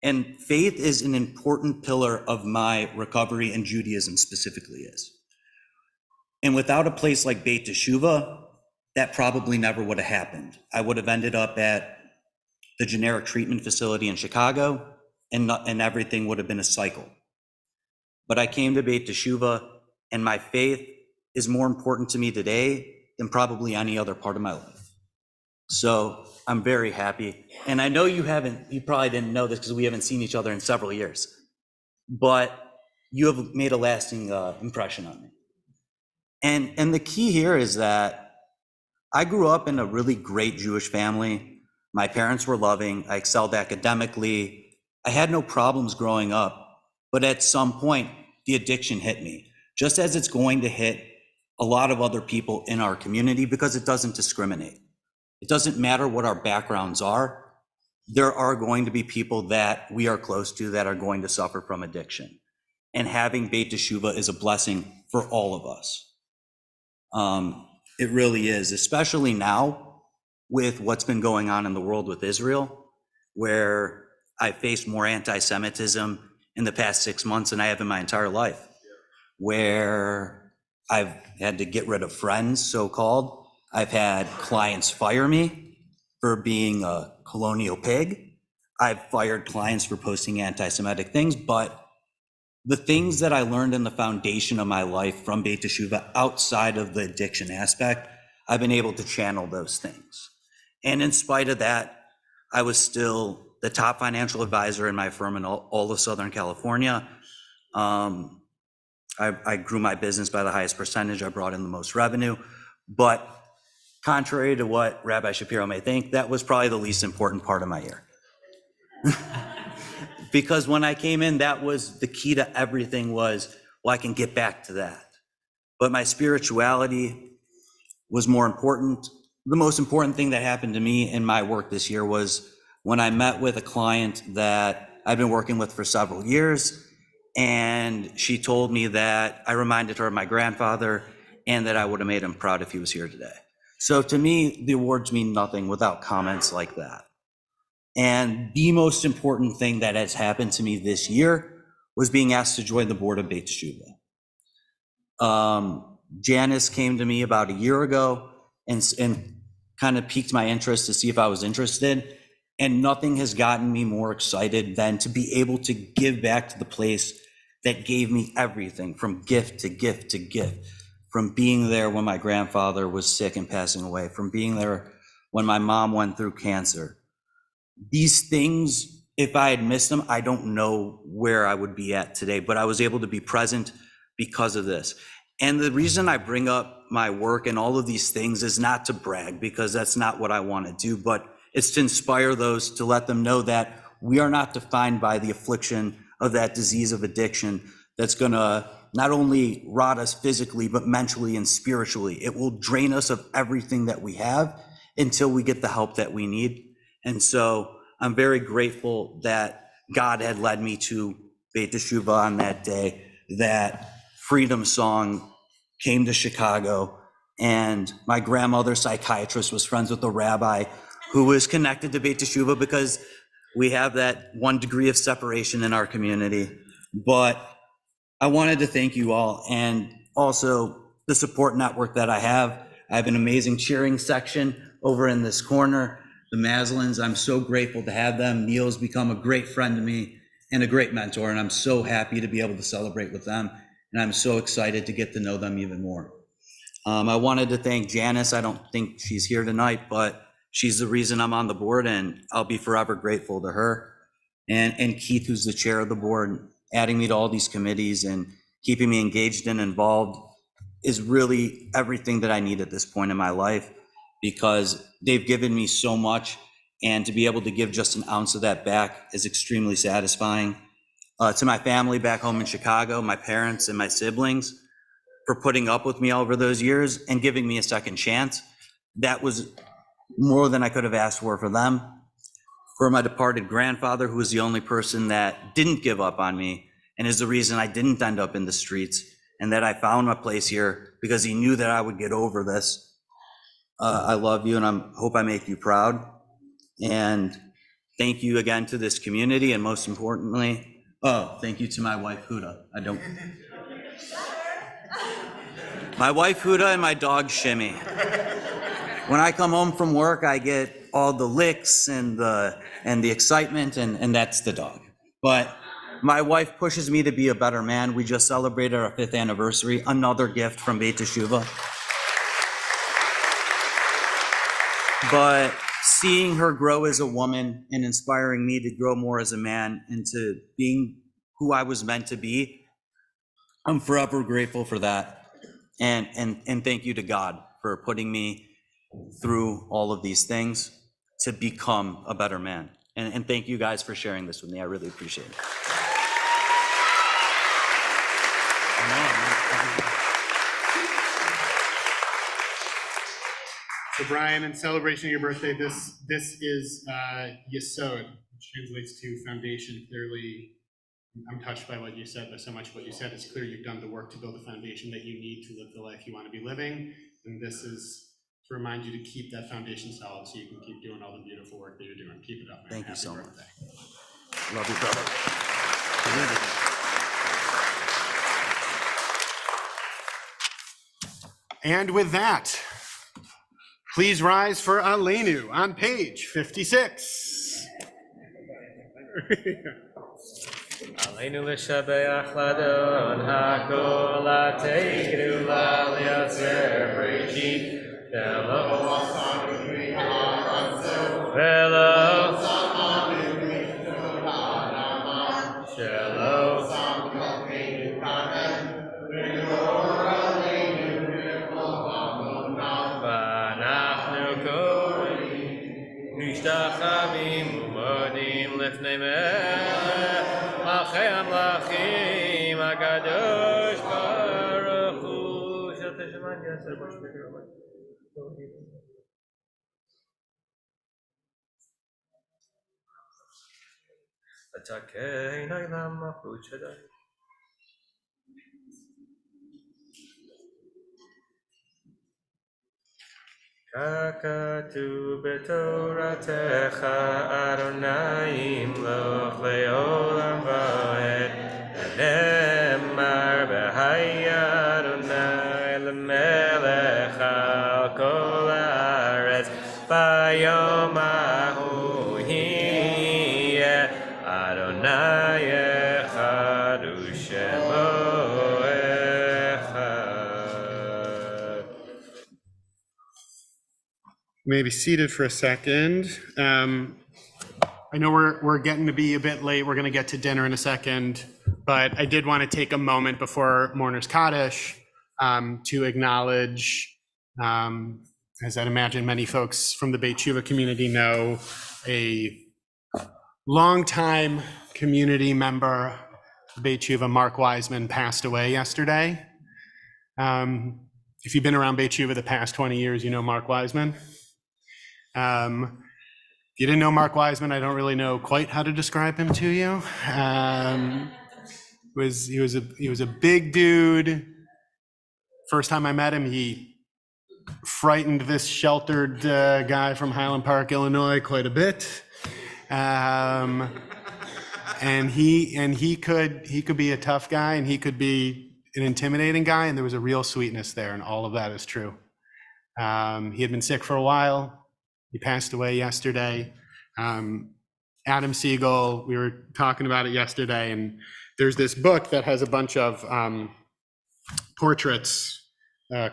And faith is an important pillar of my recovery, and Judaism specifically is. And without a place like Beit Teshuvah, that probably never would have happened. I would have ended up at the generic treatment facility in Chicago, and everything would have been a cycle. but I came to Beit Teshuvah, and my faith is more important to me today than probably any other part of my life. So I'm very happy. And I know you probably didn't know this because we haven't seen each other in several years, but you have made a lasting impression on me. And the key here is that I grew up in a really great Jewish family. My parents were loving. I excelled academically. I had no problems growing up, but at some point, the addiction hit me, just as it's going to hit a lot of other people in our community, because it doesn't discriminate. It doesn't matter what our backgrounds are. There are going to be people that we are close to that are going to suffer from addiction. And having Beit Teshuvah is a blessing for all of us. It really is, especially now with what's been going on in the world with Israel, where I faced more anti-Semitism in the past 6 months than I have in my entire life, where I've had to get rid of friends, so-called. I've had clients fire me for being a colonial pig. I've fired clients for posting anti-Semitic things, but the things that I learned in the foundation of my life from Beit Teshuvah outside of the addiction aspect, I've been able to channel those things. And in spite of that, I was still the top financial advisor in my firm in all of Southern California. I grew my business by the highest percentage. I brought in the most revenue. But contrary to what Rabbi Shapiro may think, that was probably the least important part of my year. Because when I came in, that was the key to everything was, well, I can get back to that. But my spirituality was more important. The most important thing that happened to me in my work this year was when I met with a client that I've been working with for several years, and she told me that I reminded her of my grandfather and that I would have made him proud if he was here today. So to me, the awards mean nothing without comments like that. And the most important thing that has happened to me this year was being asked to join the board of Beit Teshuvah. Janice came to me about a year ago and kind of piqued my interest to see if I was interested. And nothing has gotten me more excited than to be able to give back to the place that gave me everything from gift to gift to gift, from being there when my grandfather was sick and passing away, from being there when my mom went through cancer. These things, if I had missed them, I don't know where I would be at today, but I was able to be present because of this. And the reason I bring up my work and all of these things is not to brag, because that's not what I want to do, but it's to inspire those, to let them know that we are not defined by the affliction of that disease of addiction that's going to not only rot us physically, but mentally and spiritually. It will drain us of everything that we have until we get the help that we need. And so I'm very grateful that God had led me to Beit Teshuvah on that day, that Freedom Song came to Chicago, and my grandmother, psychiatrist, was friends with a rabbi who was connected to Beit Teshuvah, because we have that 1 degree of separation in our community. But I wanted to thank you all, and also the support network that I have. I have an amazing cheering section over in this corner. The Maslins, I'm so grateful to have them. Neil's become a great friend to me and a great mentor, and I'm so happy to be able to celebrate with them. And I'm so excited to get to know them even more. I wanted to thank Janice. I don't think she's here tonight, but she's the reason I'm on the board, and I'll be forever grateful to her. And Keith, who's the chair of the board, adding me to all these committees and keeping me engaged and involved is really everything that I need at this point in my life, because they've given me so much, and to be able to give just an ounce of that back is extremely satisfying. To my family back home in Chicago, my parents and my siblings, for putting up with me over those years and giving me a second chance. That was more than I could have asked for them. For my departed grandfather, who was the only person that didn't give up on me and is the reason I didn't end up in the streets, and that I found my place here because he knew that I would get over this. I love you, and I hope I make you proud. And thank you again to this community, and most importantly, thank you to my wife, Huda. My wife, Huda, and my dog, Shimmy. When I come home from work, I get all the licks and the excitement, and that's the dog. But My wife pushes me to be a better man. We just celebrated our 5th anniversary, another gift from Beit Teshuva. But seeing her grow as a woman and inspiring me to grow more as a man into being who I was meant to be, I'm forever grateful for that. And thank you to God for putting me through all of these things to become a better man. And thank you guys for sharing this with me. I really appreciate it. So Brian, in celebration of your birthday, this is Yesod, which translates to foundation. Clearly, I'm touched by what you said, but so much of what you said is clear. You've done the work to build the foundation that you need to live the life you want to be living. And this is to remind you to keep that foundation solid so you can keep doing all the beautiful work that you're doing. Keep it up, man. Thank you Happy so much. birthday. Love you, brother. And with that, please rise for Aleinu on page 56. Aleinu l'shabeach ladon hakol ateinu la'liatzer b'reshit velo shelo v'anachnu korim nishtachavim u'modim lifnei melech malchei hamlachim hakadosh baruch hu shel teshuvah yasser b'shmei Atakein olam malchut shadai. Kakatu betoratecha Adonai imloch leolam vaed Nemar b'haya Adonai lemelech al kol haaretz bayom hahu hiyeh Adonai echad u'shemo echad. You may be seated for a second. I know we're getting to be a bit late. We're going to get to dinner in a second, but I did want to take a moment before Mourner's Kaddish to acknowledge, as I'd imagine many folks from the Beit Teshuva community know, a longtime community member of Beit Teshuva, Mark Wiseman, passed away yesterday. If you've been around Beit Teshuva the past 20 years, you know Mark Wiseman. If you didn't know Mark Wiseman, I don't really know quite how to describe him to you. He was a big dude. First time I met him, he frightened this sheltered guy from Highland Park, Illinois, quite a bit. And he could be a tough guy, and he could be an intimidating guy, and there was a real sweetness there, and all of that is true. He had been sick for a while. He passed away yesterday. Adam Siegel, we were talking about it yesterday, and there's this book that has a bunch of portraits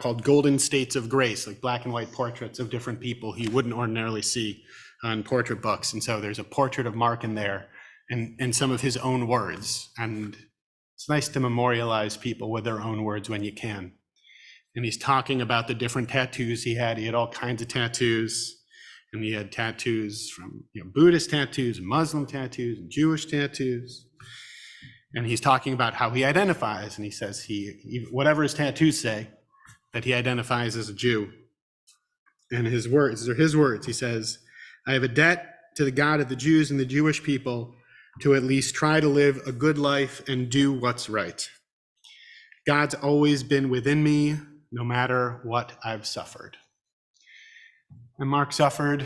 called Golden States of Grace, like black and white portraits of different people you wouldn't ordinarily see on portrait books. And so there's a portrait of Mark in there and some of his own words. And it's nice to memorialize people with their own words when you can. And he's talking about the different tattoos he had. He had all kinds of tattoos. And he had tattoos from Buddhist tattoos, and Muslim tattoos, and Jewish tattoos. And he's talking about how he identifies. And he says he whatever his tattoos say, that he identifies as a Jew. And his words are his words. He says, I have a debt to the God of the Jews and the Jewish people to at least try to live a good life and do what's right. God's always been within me, no matter what I've suffered. And Mark suffered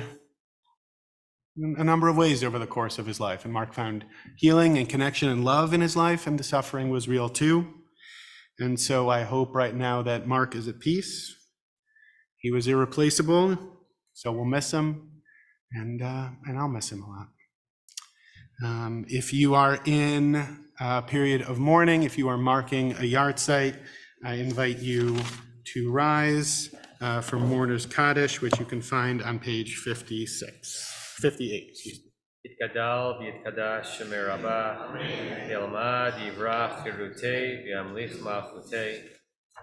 a number of ways over the course of his life. And Mark found healing and connection and love in his life, and the suffering was real too. And so I hope right now that Mark is at peace. He was irreplaceable, so we'll miss him, and I'll miss him a lot. If you are in period of mourning. If you are marking a yard site, I invite you to rise for Mourner's Kaddish, which you can find on page 58, excuse me. יתגדל ויתקדש שמי רבה, ילמד יברח חירותי וימליך מלכותי,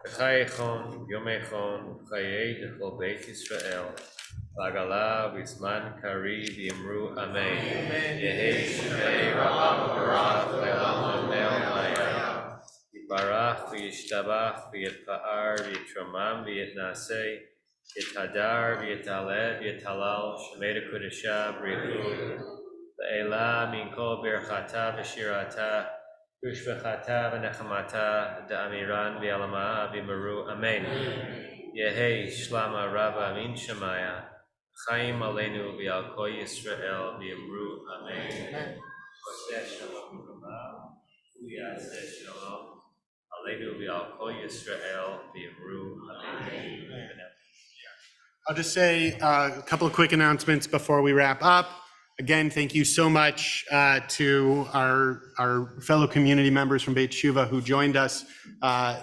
בחייכון יומייכון חיי דכל בית ישראל, בעגלה בזמן קריב יאמרו אמן. יהי שמי רבה מבורך לעולם ועד. יתברך וישתבח ויתפאר ויתרומם ויתנשא, יתהדר ויתעלה ויתהלל שמי לקודשה בריאות. לעילה מן כל ברכתה ושירתה ושבחתה ונחמתה דאמירן ויעלמה ויאמרו אמן. יהי שלמה רבה מן שמיה, חיים עלינו ועל כל ישראל ויאמרו אמן. עושה שלום רבה ויעשה שלום עלינו ועל כל ישראל ויאמרו אמן. I'll just say a couple of quick announcements before we wrap up. Again, thank you so much to our fellow community members from Beit Shuvah who joined us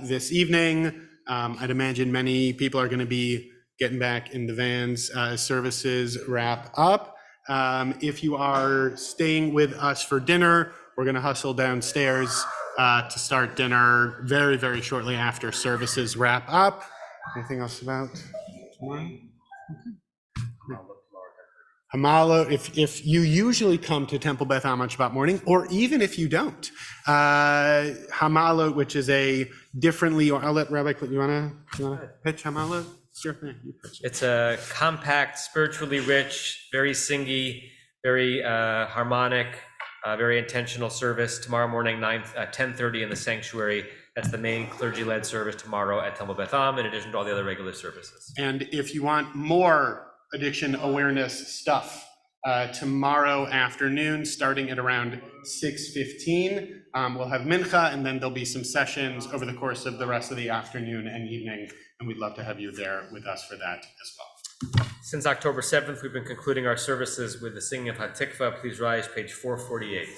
this evening. I'd imagine many people are going to be getting back in the vans as services wrap up. If you are staying with us for dinner, we're going to hustle downstairs to start dinner very, very shortly after services wrap up. Anything else about tomorrow? Hamalo, if you usually come to Temple Beth Am on Shabbat morning, or even if you don't, Hamalo, which is a differently, or I'll let Rabbi, you wanna pitch Hamalo? Sure thing. You pitch it. It's a compact, spiritually rich, very singy, very harmonic, very intentional service tomorrow morning, 10:30 in the sanctuary. That's the main clergy-led service tomorrow at Temple Beth Am, in addition to all the other regular services. And if you want more addiction awareness stuff, tomorrow afternoon, starting at around 6:15, we'll have mincha, and then there'll be some sessions over the course of the rest of the afternoon and evening, and we'd love to have you there with us for that as well. Since October 7th, we've been concluding our services with the singing of Hatikva. Please rise, page 448.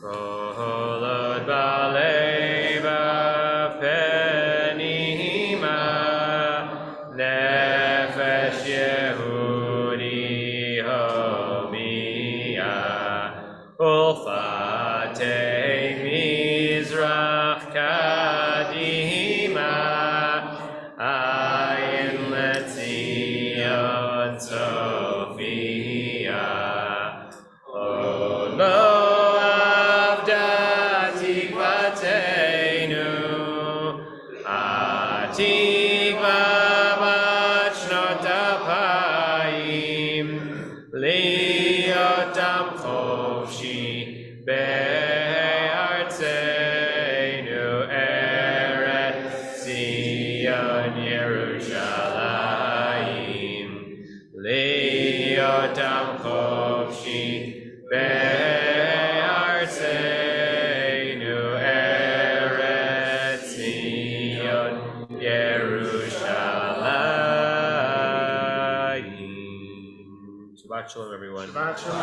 Kolod b'leva penima, nefesh Yehudi homia, ulfatei mizrach kadima, ayin letzion Sophia, Olo Shabbat shalom, everyone. Shabbat shalom.